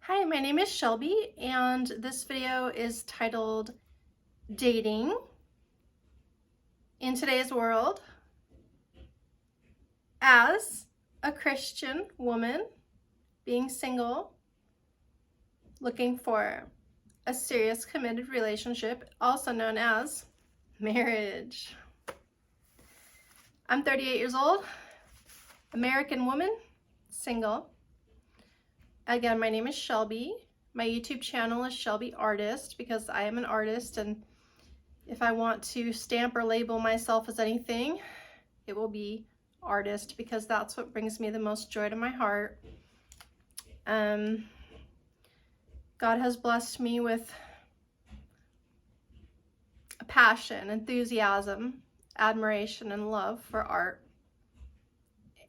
Hi, my name is Shelby, and this video is titled Dating in Today's World as a Christian woman, being single, looking for a serious committed relationship, also known as marriage. I'm 38 years old, American woman, single. Again, my name is Shelby. My YouTube channel is Shelby Artist because I am an artist, and if I want to stamp or label myself as anything, it will be artist because that's what brings me the most joy to my heart. God has blessed me with a passion, enthusiasm, admiration, and love for art,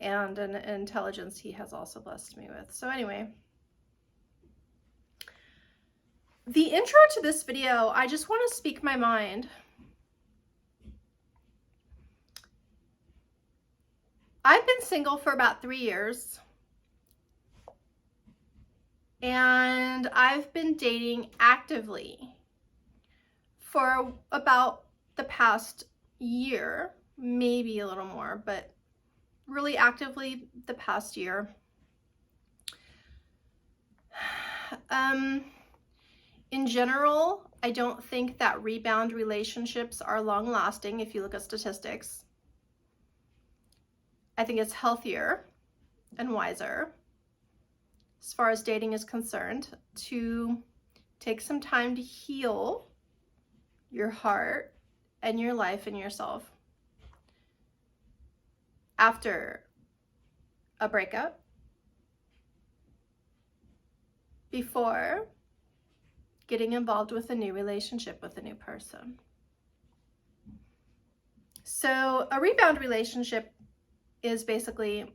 and an intelligence he has also blessed me with. So anyway, the intro to this video, I just want to speak my mind. I've been single for about 3 years, and I've been dating actively for about the past year, maybe a little more, but really actively the past year. In general, I don't think that rebound relationships are long lasting if you look at statistics. I think it's healthier and wiser, as far as dating is concerned, to take some time to heal your heart and your life and yourself after a breakup, before getting involved with a new relationship with a new person. So a rebound relationship is basically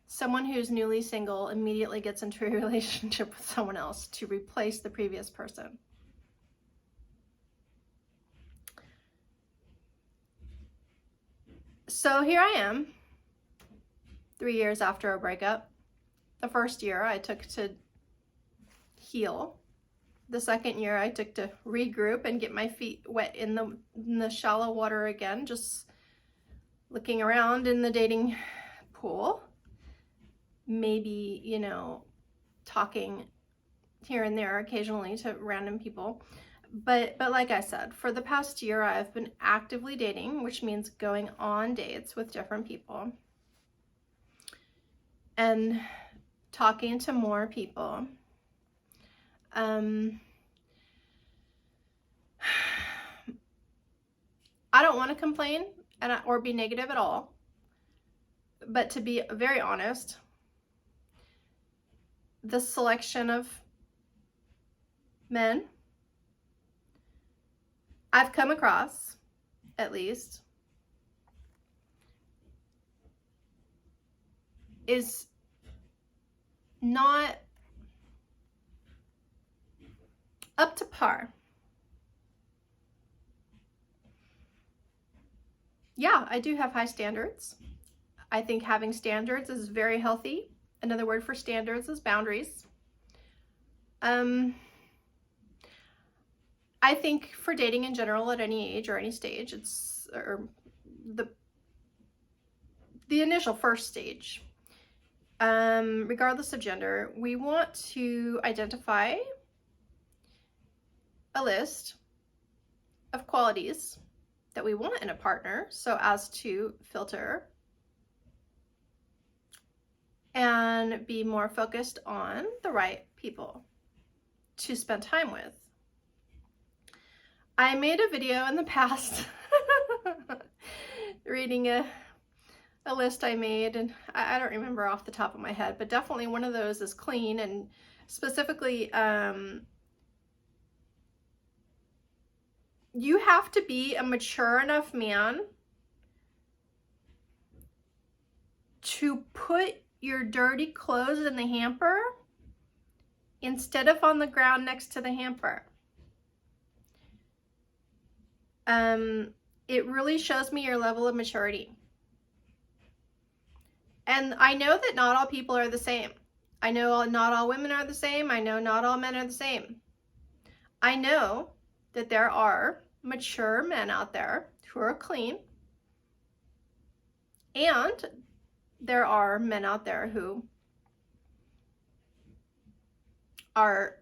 someone who's newly single immediately gets into a relationship with someone else to replace the previous person. So here I am, 3 years after a breakup. The first year I took to heal. The second year I took to regroup and get my feet wet in the shallow water again, just looking around in the dating pool. Maybe, talking here and there occasionally to random people. But like I said, for the past year, I've been actively dating, which means going on dates with different people and talking to more people. I don't want to complain or be negative at all, but to be very honest, the selection of men I've come across, at least, is not up to par. Yeah, I do have high standards. I think having standards is very healthy. Another word for standards is boundaries. I think for dating in general at any age or any stage, it's the initial first stage, regardless of gender, we want to identify a list of qualities that we want in a partner so as to filter and be more focused on the right people to spend time with. I made a video in the past reading a list I made, and I don't remember off the top of my head, but definitely one of those is clean, and specifically you have to be a mature enough man to put your dirty clothes in the hamper instead of on the ground next to the hamper. It really shows me your level of maturity. And I know that not all people are the same. I know not all women are the same. I know not all men are the same. I know that there are mature men out there who are clean, and there are men out there who are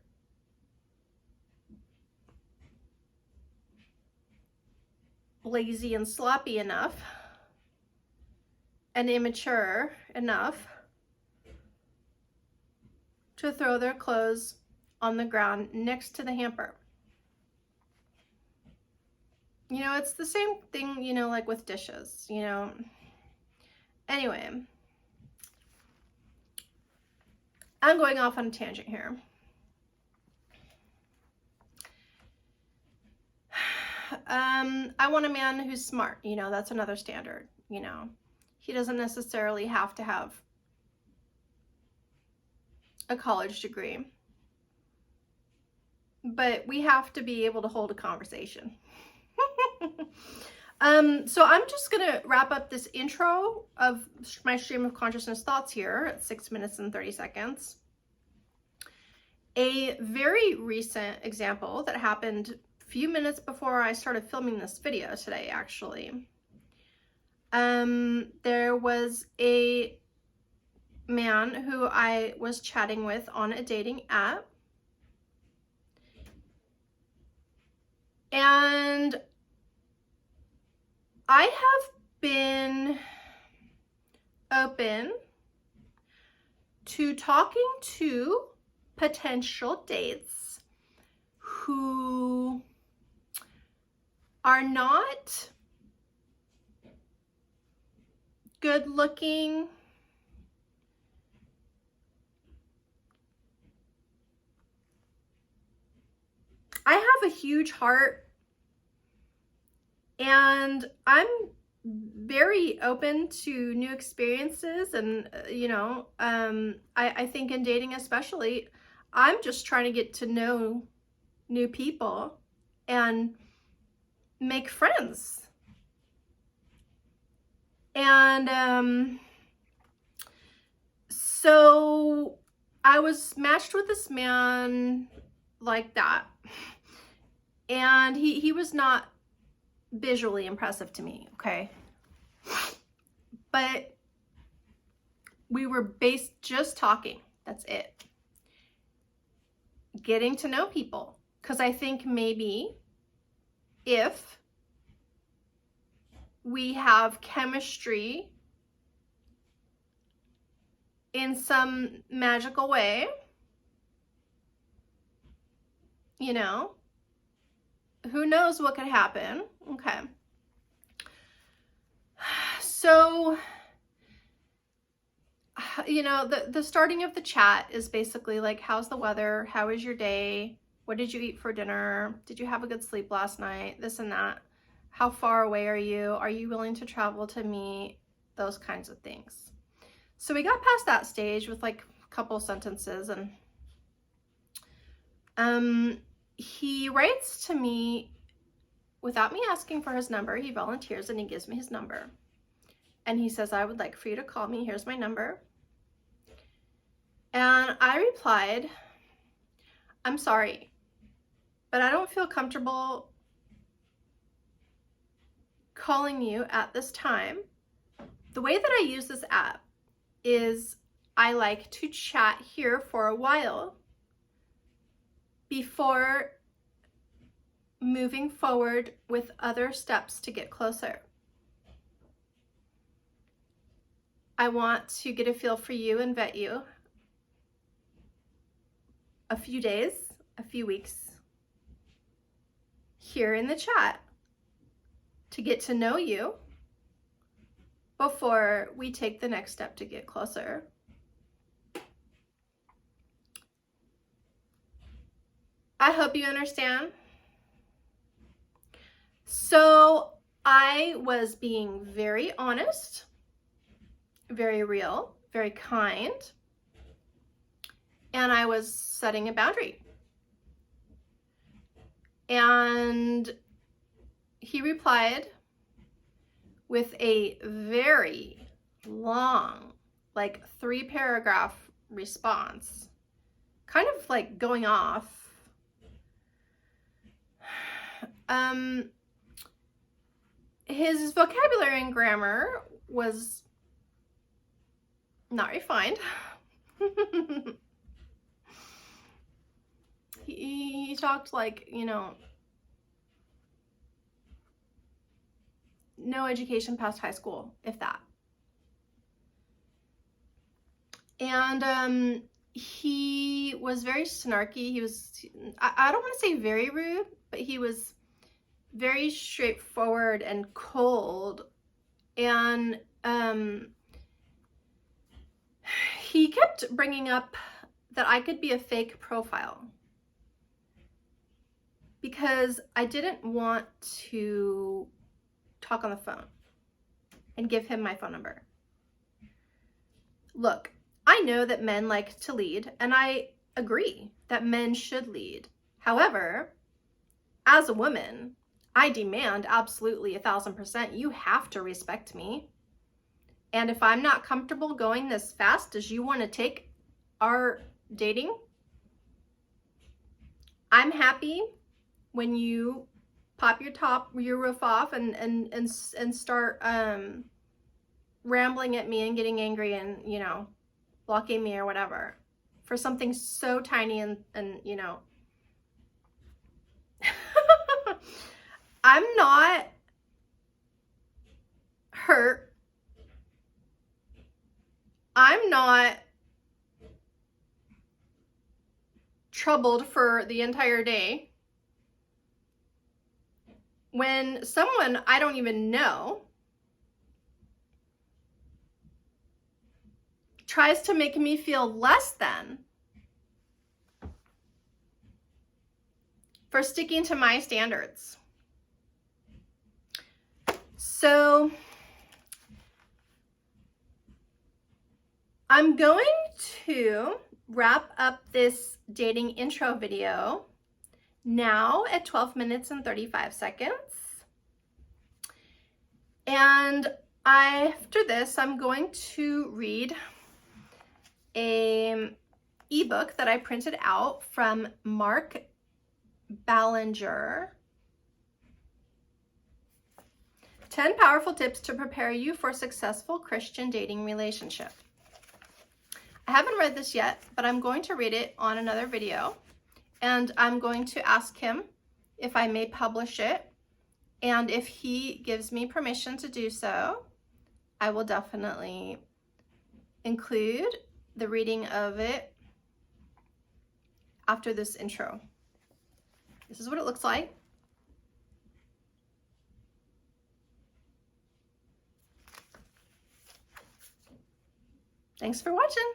lazy and sloppy enough and immature enough to throw their clothes on the ground next to the hamper. You know, it's the same thing, you know, like with dishes, you know. Anyway, I'm going off on a tangent here. I want a man who's smart, you know, that's another standard, you know. He doesn't necessarily have to have a college degree, but we have to be able to hold a conversation. So I'm just gonna wrap up this intro of my stream of consciousness thoughts here at 6 minutes and 30 seconds. A very recent example that happened a few minutes before I started filming this video today, actually. There was a man who I was chatting with on a dating app, and I have been open to talking to potential dates who are not good looking, I have a huge heart, and I'm very open to new experiences, and you know, I think in dating especially, I'm just trying to get to know new people and make friends. And so I was matched with this man like that, and he was not visually impressive to me, okay? But we were just talking, that's it. Getting to know people, because I think maybe if we have chemistry in some magical way, you know, who knows what could happen. Okay. So, you know, the starting of the chat is basically like, how's the weather? How was your day? What did you eat for dinner? Did you have a good sleep last night? This and that. How far away are you? Are you willing to travel to meet? Those kinds of things. So we got past that stage with like a couple sentences, and he writes to me without me asking for his number. He volunteers and he gives me his number. And he says, I would like for you to call me. Here's my number. And I replied, I'm sorry, but I don't feel comfortable calling you at this time. The way that I use this app is I like to chat here for a while before moving forward with other steps to get closer. I want to get a feel for you and vet you a few days, a few weeks here in the chat to get to know you before we take the next step to get closer. I hope you understand. So I was being very honest, very real, very kind, and I was setting a boundary. And he replied with a very long, like 3-paragraph response, kind of like going off. His vocabulary and grammar was not refined. He talked like, you know, no education past high school, if that. And he was very snarky. He was, I don't want to say very rude, but he was very straightforward and cold. And he kept bringing up that I could be a fake profile because I didn't want to talk on the phone and give him my phone number. Look, I know that men like to lead, and I agree that men should lead. However, as a woman, I demand absolutely 1,000%, you have to respect me. And if I'm not comfortable going this fast as you want to take our dating, I'm happy when you pop your roof off and start rambling at me and getting angry and, you know, blocking me or whatever for something so tiny and you know, I'm not hurt. I'm not troubled for the entire day when someone I don't even know tries to make me feel less than for sticking to my standards. So I'm going to wrap up this dating intro video now at 12 minutes and 35 seconds. And after this, I'm going to read an ebook that I printed out from Mark Ballinger. 10 powerful tips to prepare you for a successful Christian dating relationship. I haven't read this yet, but I'm going to read it on another video, and I'm going to ask him if I may publish it, and if he gives me permission to do so, I will definitely include the reading of it after this intro. This is what it looks like. Thanks for watching.